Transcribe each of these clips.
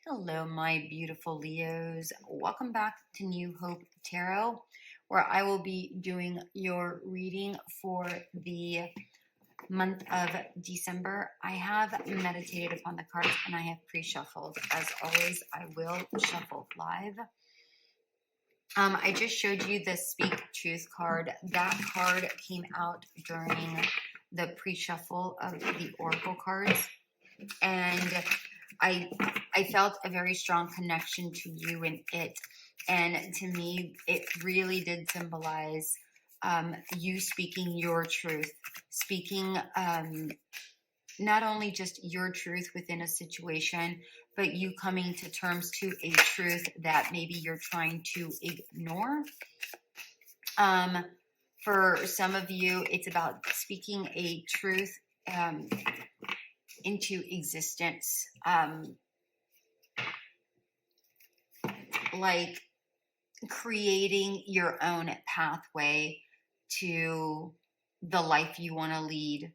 Hello, my beautiful Leos. Welcome back to New Hope Tarot, where I will be doing your reading for the month of December. I have meditated upon the cards and I have pre-shuffled. As always, I will shuffle live. I just showed you the Speak Truth card. That card came out during the pre-shuffle of the Oracle cards. And I felt a very strong connection to you and it. And to me, it really did symbolize you speaking your truth, speaking not only just your truth within a situation, but you coming to terms to a truth that maybe you're trying to ignore. For some of you, it's about speaking a truth into existence, like creating your own pathway to the life you want to lead.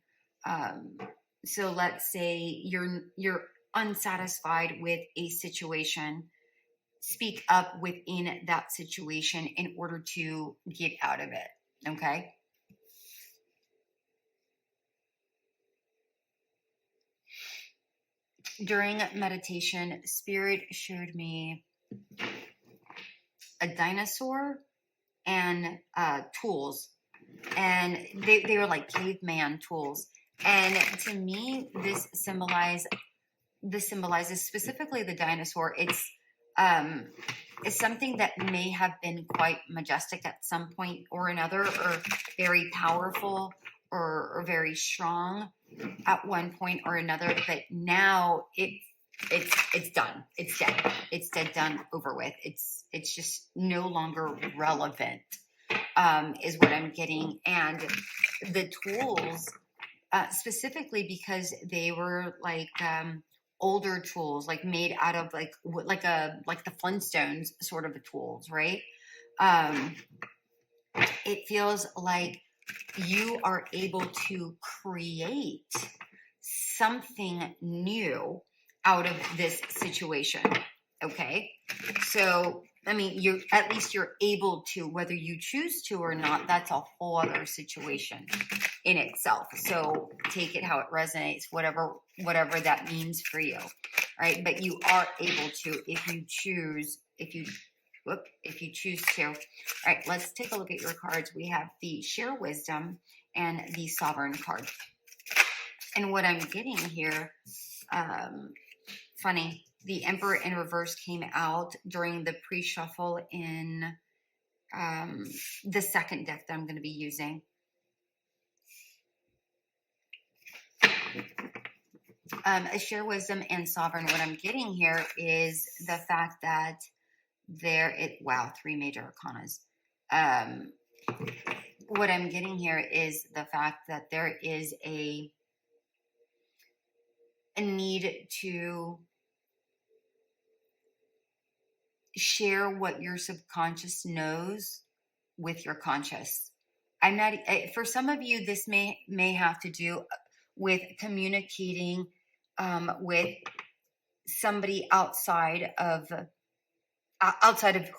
So let's say you're unsatisfied with a situation. Speak up within that situation in order to get out of it. Okay. During meditation, Spirit showed me a dinosaur and tools, and they were like caveman tools. And to me, this symbolizes specifically the dinosaur. It's something that may have been quite majestic at some point or another, or very powerful or very strong at one point or another, but now it's done. It's dead. It's dead, done, over with. It's just no longer relevant, is what I'm getting. And the tools, specifically because they were like older tools, like made out of like the Flintstones sort of tools, right? It feels like you are able to create something new out of this situation. Okay. So, I mean, you're able to, whether you choose to or not, that's a whole other situation in itself. So take it how it resonates, whatever that means for you. Right. But you are able to, if you choose to. All right, let's take a look at your cards. We have the Share Wisdom and the Sovereign card. And what I'm getting here, funny, the Emperor in reverse came out during the pre-shuffle in the second deck that I'm going to be using. A Share Wisdom and Sovereign, what I'm getting here is the fact that three major arcanas. What I'm getting here is the fact that there is a need to share what your subconscious knows with your conscious. For some of you, this may have to do with communicating with somebody outside of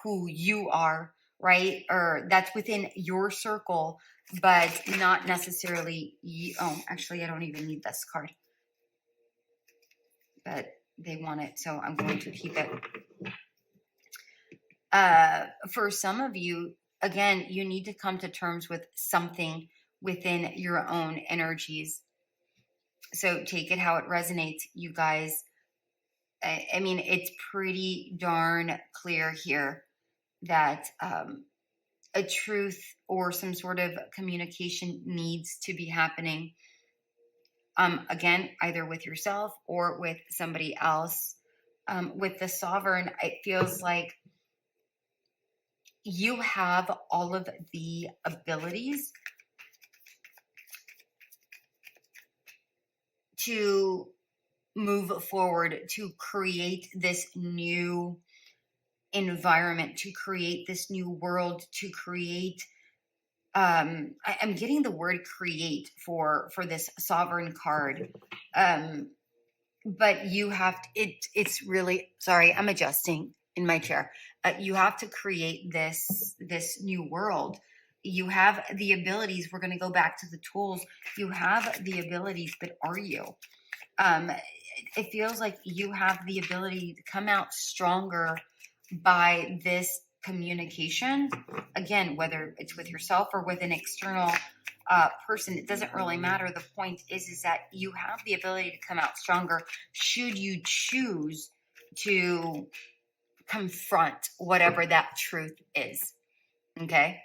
who you are, right? Or that's within your circle, but not necessarily you. Oh, actually, I don't even need this card, but they want it, so I'm going to keep it. For some of you, again, you need to come to terms with something within your own energies. So take it how it resonates, you guys. I mean, it's pretty darn clear here that a truth or some sort of communication needs to be happening. Again, either with yourself or with somebody else. With the Sovereign, it feels like you have all of the abilities to move forward, to create this new environment, to create this new world, to create I'm getting the word create for this Sovereign card. but you have to, it's really, sorry, I'm adjusting in my chair. You have to create this new world. You have the abilities. We're going to go back to the tools. You have the abilities, but are you? um, it feels like you have the ability to come out stronger by this communication. Again, whether it's with yourself or with an external person, it doesn't really matter. The point is that you have the ability to come out stronger should you choose to confront whatever that truth is. Okay?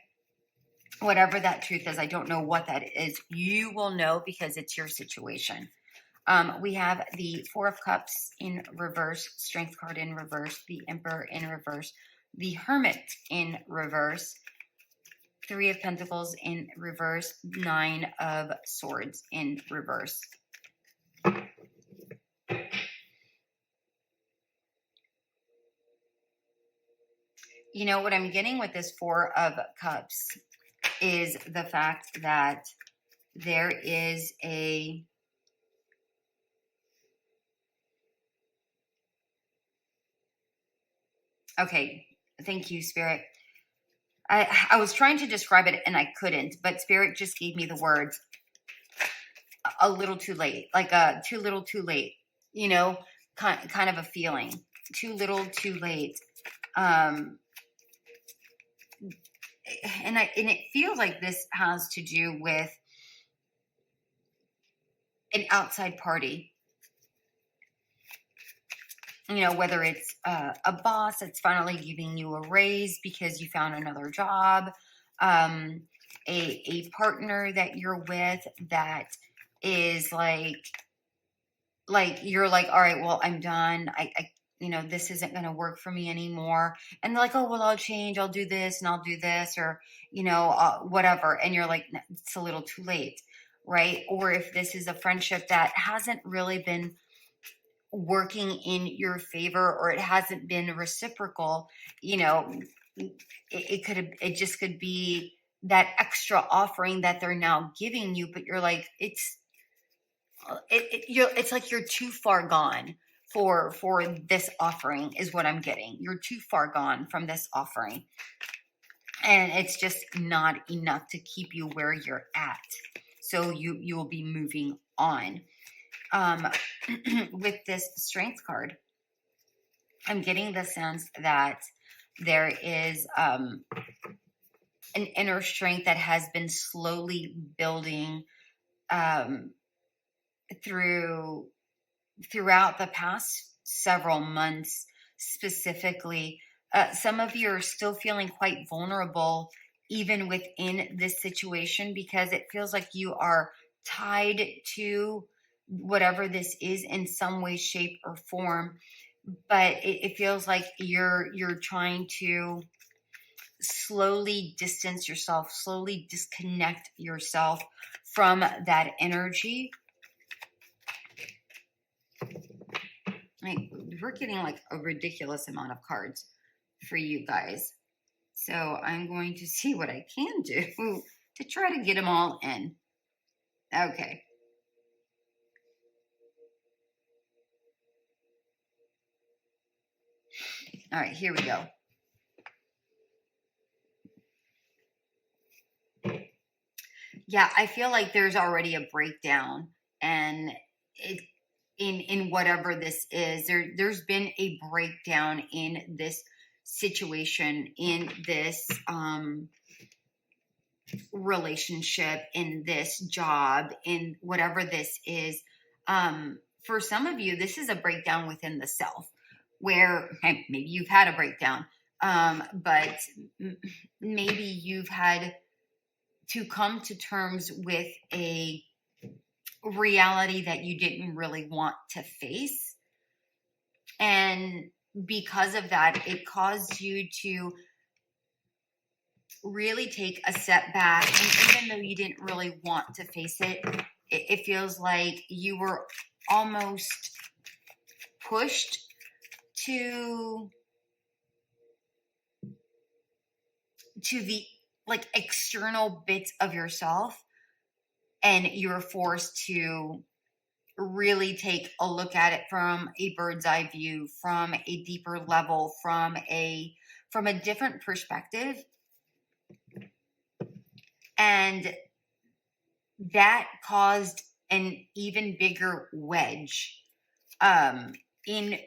Whatever that truth is, I don't know what that is. You will know because it's your situation. We have the Four of Cups in reverse, Strength card in reverse, the Emperor in reverse, the Hermit in reverse, Three of Pentacles in reverse, Nine of Swords in reverse. You know, what I'm getting with this Four of Cups is the fact that there is a... Okay, thank you, Spirit. I was trying to describe it and I couldn't, but Spirit just gave me the words a little too late, like too little too late, you know, kind of a feeling. Too little too late. And it feels like this has to do with an outside party. You know, whether it's a boss that's finally giving you a raise because you found another job, a partner that you're with that is like you're like, all right, well, I'm done. I you know, this isn't going to work for me anymore. And they're like, oh, well, I'll change. I'll do this and I'll do this, or, you know, whatever. And you're like, it's a little too late, right? Or if this is a friendship that hasn't really been working in your favor, or it hasn't been reciprocal, you know, it just could be that extra offering that they're now giving you, but you're like, it's like you're too far gone for this offering is what I'm getting. You're too far gone from this offering, and it's just not enough to keep you where you're at. So you will be moving on. With this Strength card, I'm getting the sense that there is an inner strength that has been slowly building throughout the past several months. Specifically, some of you are still feeling quite vulnerable even within this situation, because it feels like you are tied to whatever this is in some way, shape, or form. But it feels like you're trying to slowly distance yourself, slowly disconnect yourself from that energy. Like, we're getting like a ridiculous amount of cards for you guys. So I'm going to see what I can do to try to get them all in. Okay. All right, here we go. Yeah, I feel like there's already a breakdown, and in whatever this is, there's been a breakdown in this situation, in this relationship, in this job, in whatever this is. For some of you, this is a breakdown within the self, where maybe you've had a breakdown, but maybe you've had to come to terms with a reality that you didn't really want to face. And because of that, it caused you to really take a step back. And even though you didn't really want to face it, it feels like you were almost pushed to the like external bits of yourself, and you were forced to really take a look at it from a bird's eye view, from a deeper level, from a different perspective. And that caused an even bigger wedge in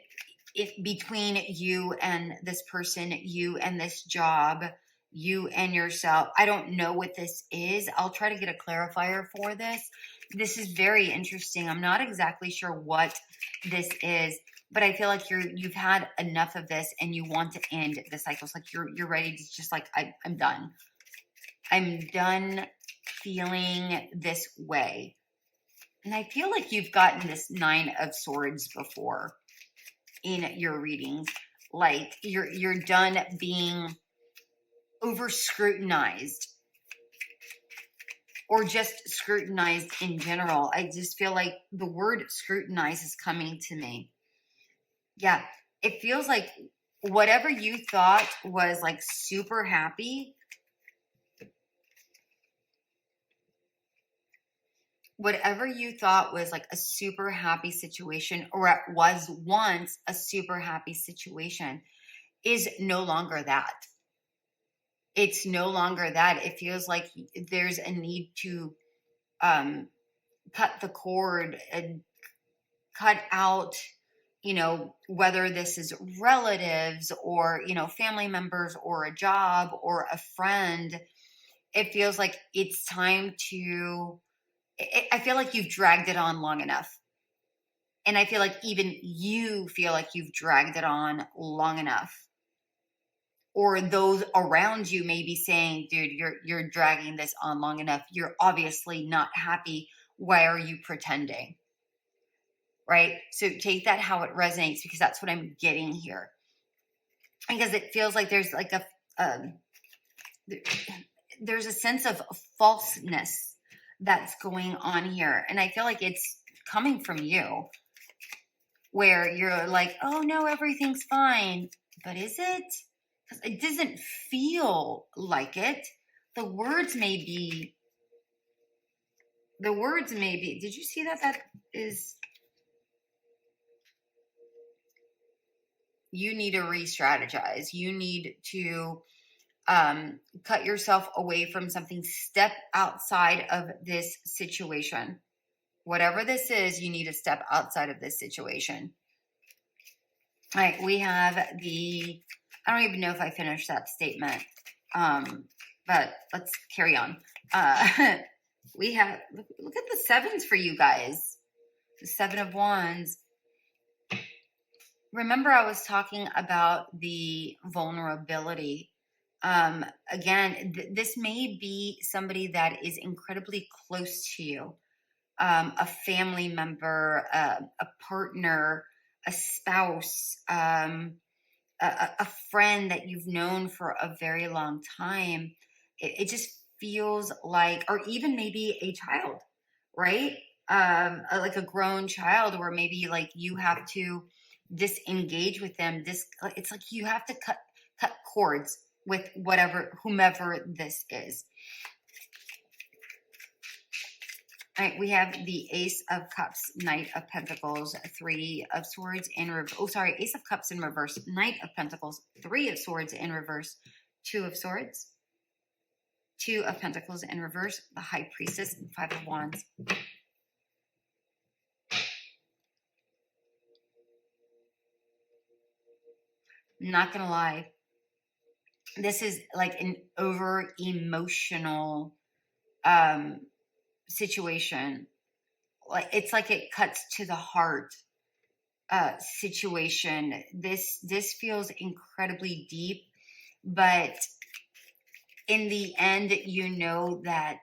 between you and this person, you and this job, you and yourself. I don't know what this is. I'll try to get a clarifier for this. This is very interesting. I'm not exactly sure what this is, but I feel like you've had enough of this and you want to end the cycle. It's like you're ready to just like, I'm done. I'm done feeling this way. And I feel like you've gotten this 9 of Swords before in your readings. Like you're done being over scrutinized or just scrutinized in general. I just feel like the word scrutinize is coming to me. Yeah, it feels like whatever you thought was like super happy, whatever you thought was like a super happy situation, or it was once a super happy situation, is no longer that. It's no longer that. It feels like there's a need to cut the cord and cut out, whether this is relatives or, family members or a job or a friend. It feels like it's time to, I feel like you've dragged it on long enough. And I feel like even you feel like you've dragged it on long enough. Or those around you may be saying, dude, you're dragging this on long enough. You're obviously not happy. Why are you pretending? Right? So take that how it resonates, because that's what I'm getting here. Because it feels like there's like there's a sense of falseness that's going on here. And I feel like it's coming from you, where you're like, oh no, everything's fine. But is it? Because it doesn't feel like it. The words may be, did you see that? That is, you need to re-strategize. You need to cut yourself away from something. Step outside of this situation. Whatever this is, you need to step outside of this situation. All right, we have I don't even know if I finished that statement, but let's carry on. We have, look at the 7s for you guys. The 7 of Wands. Remember, I was talking about the vulnerability. Again, this may be somebody that is incredibly close to you, a family member, a partner, a spouse, a friend that you've known for a very long time. It just feels like, or even maybe a child, right? Like a grown child, where maybe like you have to disengage with them. It's like you have to cut cords with whomever this is. All right, we have the Ace of Cups, Knight of Pentacles, 3 of Swords in reverse. Oh, sorry, Ace of Cups in reverse, Knight of Pentacles, 3 of Swords in reverse, 2 of Swords, 2 of Pentacles in reverse, the High Priestess, and 5 of Wands. Not gonna lie, this is like an over emotional situation. Like it's like it cuts to the heart situation. This feels incredibly deep, but in the end, you know that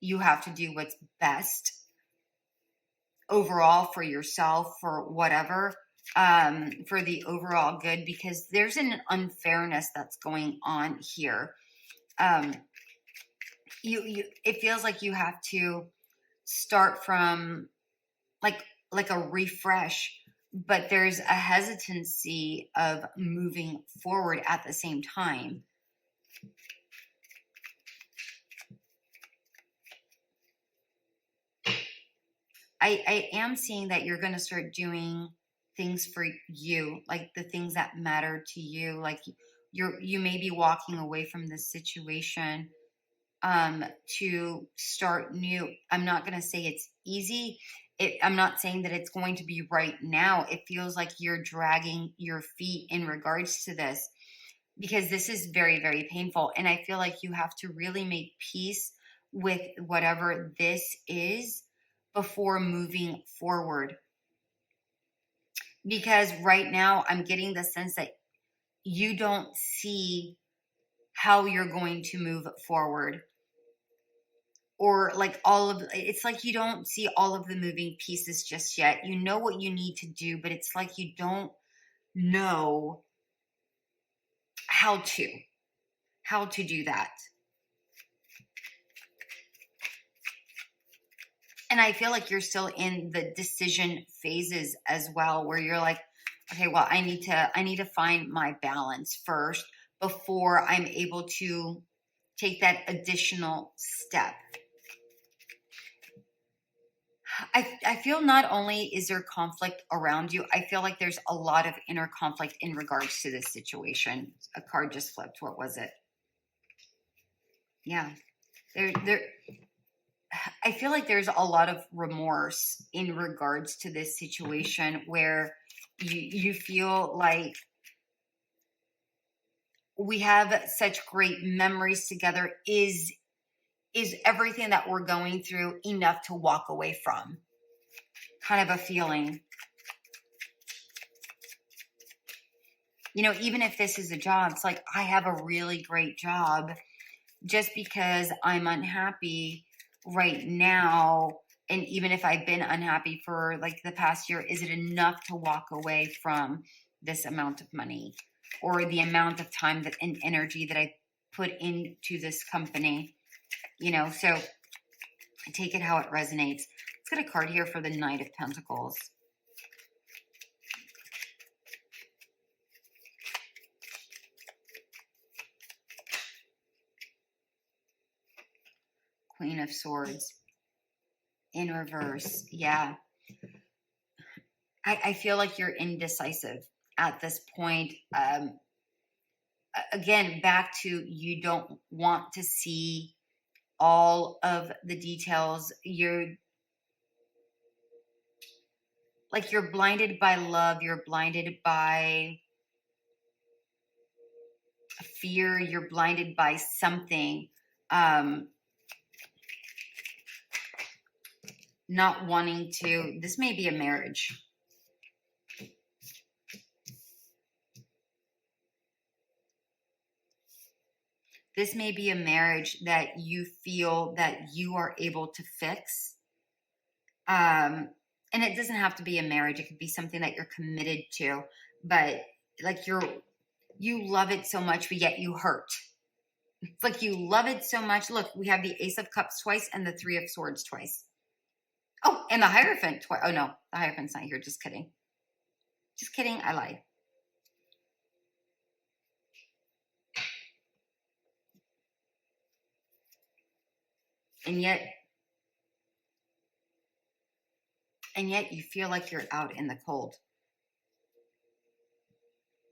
you have to do what's best overall for yourself, for whatever, for the overall good, because there's an unfairness that's going on here. It feels like you have to start from like a refresh, but there's a hesitancy of moving forward at the same time. I am seeing that you're going to start doing things for you, like the things that matter to you. Like you may be walking away from this situation to start new. I'm not going to say it's easy. I'm not saying that it's going to be right now. It feels like you're dragging your feet in regards to this because this is very, very painful. And I feel like you have to really make peace with whatever this is before moving forward. Because right now I'm getting the sense that you don't see how you're going to move forward. Or like it's like you don't see all of the moving pieces just yet. You know what you need to do, but it's like you don't know how to do that. And I feel like you're still in the decision phases as well, where you're like, okay, well, I need to find my balance first before I'm able to take that additional step. I feel not only is there conflict around you, I feel like there's a lot of inner conflict in regards to this situation. A card just flipped. What was it? Yeah. I feel like there's a lot of remorse in regards to this situation where you feel like we have such great memories together. Is everything that we're going through enough to walk away from? Kind of a feeling. You know, even if this is a job, it's like, I have a really great job. Just because I'm unhappy right now, and even if I've been unhappy for like the past year, is it enough to walk away from this amount of money or the amount of time and energy that I put into this company? You know, so take it how it resonates. Let's get a card here for the Knight of Pentacles. Queen of Swords in reverse. Yeah. I feel like you're indecisive at this point. Again, back to you don't want to see all of the details. You're blinded by love. You're blinded by fear. You're blinded by something. Not wanting to. This may be a marriage. This may be a marriage that you feel that you are able to fix. And it doesn't have to be a marriage. It could be something that you're committed to, but like you love it so much, but yet you hurt. It's like you love it so much. Look, we have the Ace of Cups twice and the Three of Swords twice. Oh, and the Hierophant twice. Oh no, the Hierophant's not here. Just kidding. Just kidding. I lied. And yet you feel like you're out in the cold.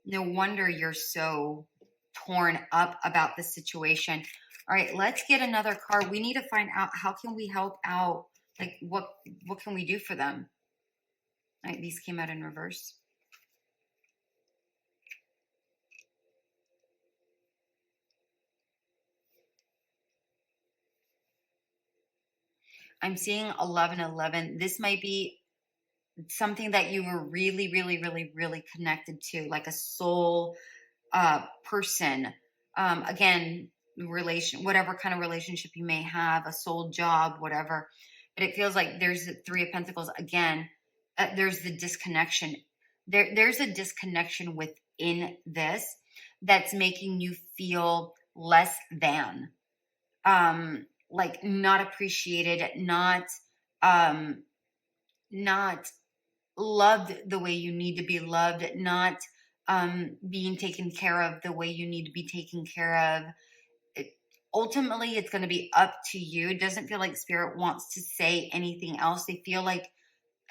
No wonder you're so torn up about the situation. All right, let's get another card. We need to find out, how can we help out? Like, what can we do for them? All right, these came out in reverse. I'm seeing 1111. This might be something that you were really, really, really, really connected to, like a soul person. Again, whatever kind of relationship you may have, a soul job, whatever. But it feels like there's the Three of Pentacles again. There's the disconnection. There's a disconnection within this that's making you feel less than. Like not appreciated, not loved the way you need to be loved, not being taken care of the way you need to be taken care of. ultimately it's going to be up to you. It doesn't feel like Spirit wants to say anything else. They feel like,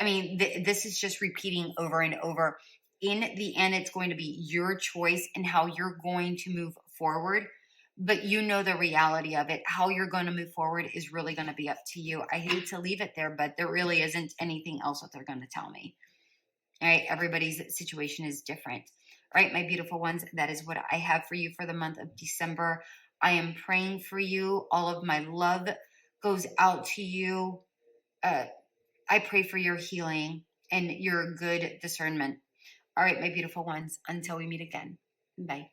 I mean, this is just repeating over and over. In the end, it's going to be your choice and how you're going to move forward. But you know the reality of it. How you're going to move forward is really going to be up to you. I hate to leave it there, but there really isn't anything else that they're going to tell me. All right, everybody's situation is different. All right, my beautiful ones, that is what I have for you for the month of December. I am praying for you. All of my love goes out to you. I pray for your healing and your good discernment. All right, my beautiful ones, until we meet again. Bye.